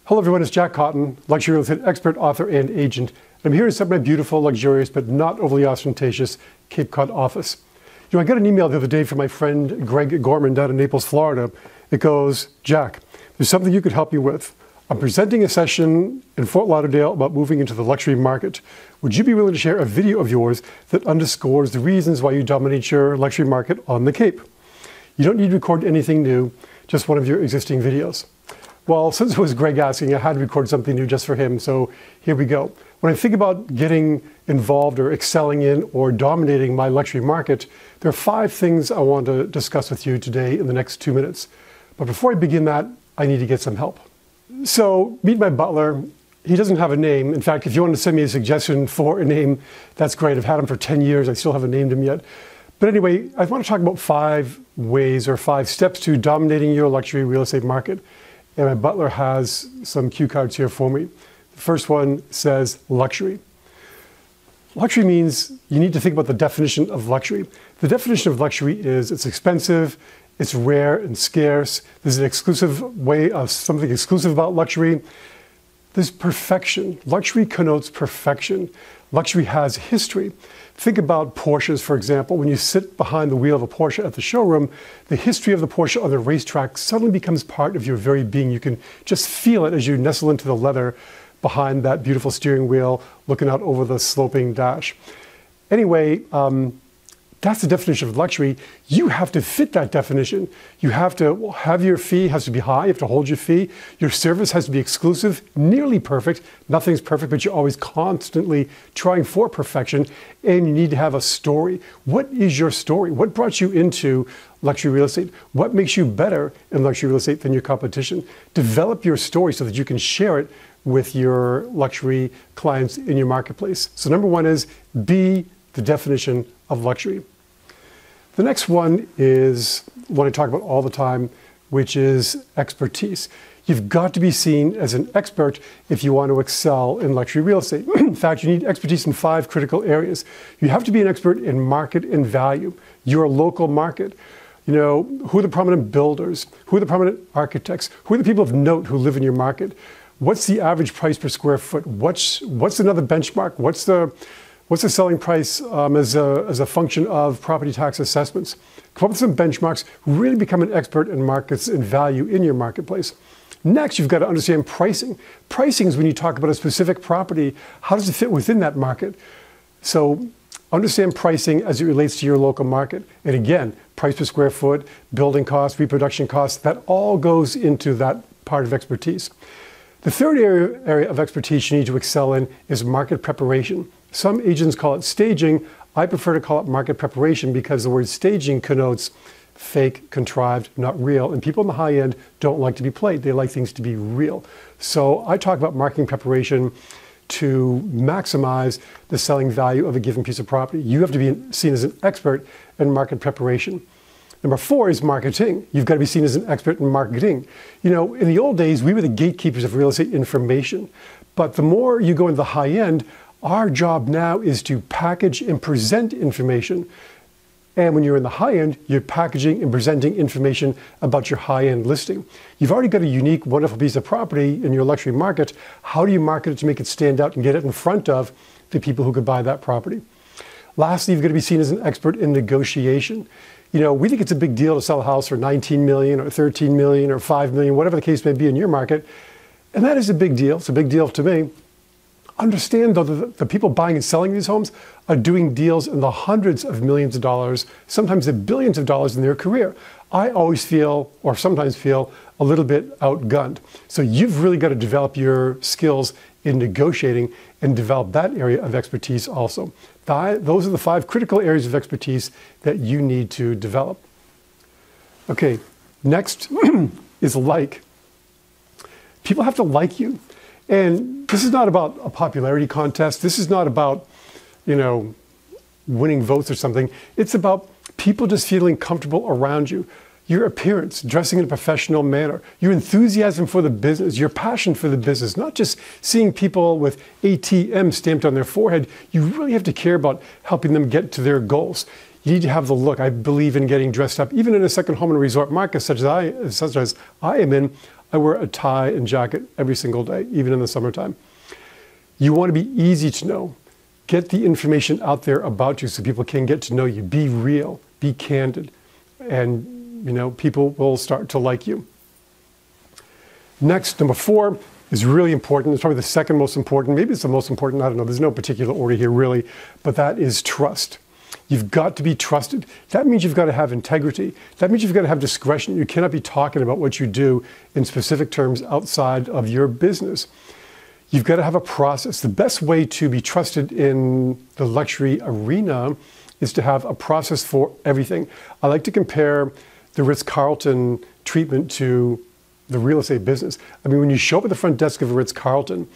Hello everyone, it's Jack Cotton, luxury real estate expert, author, and agent. I'm here to set my beautiful, luxurious, but not overly ostentatious Cape Cod office. I got an email the other day from my friend Greg Gorman down in Naples, Florida. It goes, Jack, there's something you could help me with. I'm presenting a session in Fort Lauderdale about moving into the luxury market. Would you be willing to share a video of yours that underscores the reasons why you dominate your luxury market on the Cape? You don't need to record anything new, just one of your existing videos. Well, since it was Greg asking, I had to record something new just for him, so here we go. When I think about getting involved or excelling in or dominating my luxury market, there are 5 things I want to discuss with you today in the next 2 minutes. But before I begin that, I need to get some help. So, meet my butler. He doesn't have a name. In fact, if you want to send me a suggestion for a name, that's great. I've had him for 10 years. I still haven't named him yet. But anyway, I want to talk about 5 ways or 5 steps to dominating your luxury real estate market. And my butler has some cue cards here for me. The first one says luxury. Luxury means you need to think about the definition of luxury. The definition of luxury is it's expensive, it's rare and scarce. There's an exclusive way of something exclusive about luxury. There's perfection. Luxury connotes perfection. Luxury has history. Think about Porsches, for example. When you sit behind the wheel of a Porsche at the showroom, the history of the Porsche on the racetrack suddenly becomes part of your very being. You can just feel it as you nestle into the leather behind that beautiful steering wheel, looking out over the sloping dash. Anyway, that's the definition of luxury. You have to fit that definition. You have to have your fee has to be high. You have to hold your fee. Your service has to be exclusive, nearly perfect. Nothing's perfect, but you're always constantly trying for perfection. And you need to have a story. What is your story? What brought you into luxury real estate? What makes you better in luxury real estate than your competition? Develop your story so that you can share it with your luxury clients in your marketplace. So number 1 is be the definition of luxury. The next one is one I talk about all the time, which is expertise. You've got to be seen as an expert if you want to excel in luxury real estate. In fact, you need expertise in 5 critical areas. You have to be an expert in market and value, your local market. You know, who are the prominent builders? Who are the prominent architects? Who are the people of note who live in your market? What's the average price per square foot? What's another benchmark? What's the selling price as a function of property tax assessments? Come up with some benchmarks, really become an expert in markets and value in your marketplace. Next, you've got to understand pricing. Pricing is when you talk about a specific property, how does it fit within that market? So understand pricing as it relates to your local market. And again, price per square foot, building costs, reproduction costs, that all goes into that part of expertise. The third area of expertise you need to excel in is market preparation. Some agents call it staging. I prefer to call it market preparation because the word staging connotes fake, contrived, not real. And people in the high end don't like to be played. They like things to be real. So I talk about marketing preparation to maximize the selling value of a given piece of property. You have to be seen as an expert in market preparation. Number 4 is marketing. You've got to be seen as an expert in marketing. You know, in the old days, we were the gatekeepers of real estate information. But the more you go into the high end, our job now is to package and present information. And when you're in the high end, you're packaging and presenting information about your high-end listing. You've already got a unique, wonderful piece of property in your luxury market. How do you market it to make it stand out and get it in front of the people who could buy that property? Lastly, you've got to be seen as an expert in negotiation. You know, we think it's a big deal to sell a house for $19 million or $13 million or $5 million, whatever the case may be in your market. And that is a big deal. It's a big deal to me. Understand, though, that the people buying and selling these homes are doing deals in the hundreds of millions of dollars, sometimes the billions of dollars in their career. I always feel, or sometimes feel, a little bit outgunned. So you've really got to develop your skills in negotiating and develop that area of expertise also. Those are the 5 critical areas of expertise that you need to develop. Okay, next is like. People have to like you. And this is not about a popularity contest. This is not about, you know, winning votes or something. It's about people just feeling comfortable around you. Your appearance, dressing in a professional manner, your enthusiasm for the business, your passion for the business, not just seeing people with ATM stamped on their forehead. You really have to care about helping them get to their goals. You need to have the look. I believe in getting dressed up. Even in a second home and resort market such as I am in, I wear a tie and jacket every single day, even in the summertime. You want to be easy to know. Get the information out there about you so people can get to know you. Be real, be candid, and people will start to like you. Next, number 4 is really important. It's probably the second most important. Maybe it's the most important. I don't know. There's no particular order here, really. But that is trust. You've got to be trusted. That means you've got to have integrity. That means you've got to have discretion. You cannot be talking about what you do in specific terms outside of your business. You've got to have a process. The best way to be trusted in the luxury arena is to have a process for everything. I like to compare the Ritz-Carlton treatment to the real estate business. I mean, when you show up at the front desk of a Ritz-Carlton,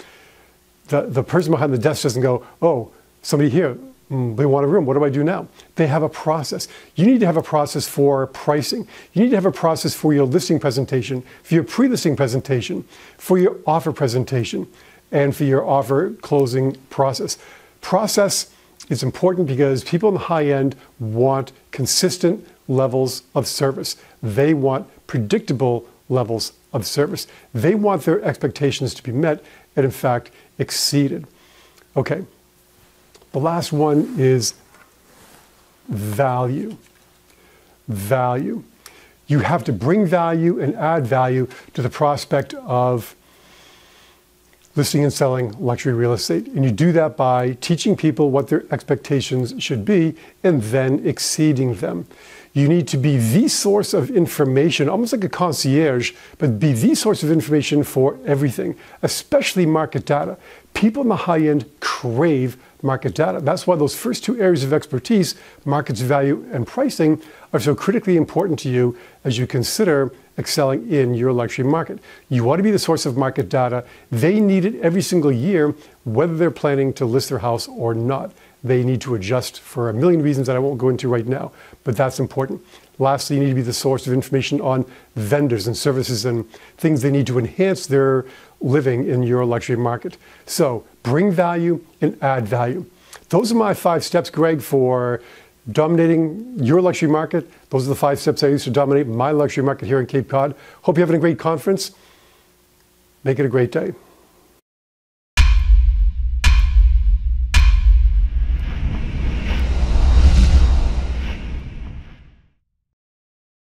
the person behind the desk doesn't go, oh, somebody here, they want a room, what do I do now? They have a process. You need to have a process for pricing. You need to have a process for your listing presentation, for your pre-listing presentation, for your offer presentation, and for your offer closing process. Process is important because people in the high end want consistent levels of service. They want predictable levels of service. They want their expectations to be met and, in fact, exceeded. Okay. The last one is value. Value. You have to bring value and add value to the prospect of listing and selling luxury real estate. And you do that by teaching people what their expectations should be and then exceeding them. You need to be the source of information, almost like a concierge, but be the source of information for everything, especially market data. People in the high end crave market data. That's why those first 2 areas of expertise, markets, value, and pricing, are so critically important to you as you consider excelling in your luxury market. You want to be the source of market data. They need it every single year, whether they're planning to list their house or not. They need to adjust for a million reasons that I won't go into right now, but that's important. Lastly, you need to be the source of information on vendors and services and things they need to enhance their living in your luxury market. So bring value and add value. Those are my 5 steps, Greg, for dominating your luxury market. Those are the 5 steps I use to dominate my luxury market here in Cape Cod. Hope you're having a great conference. Make it a great day.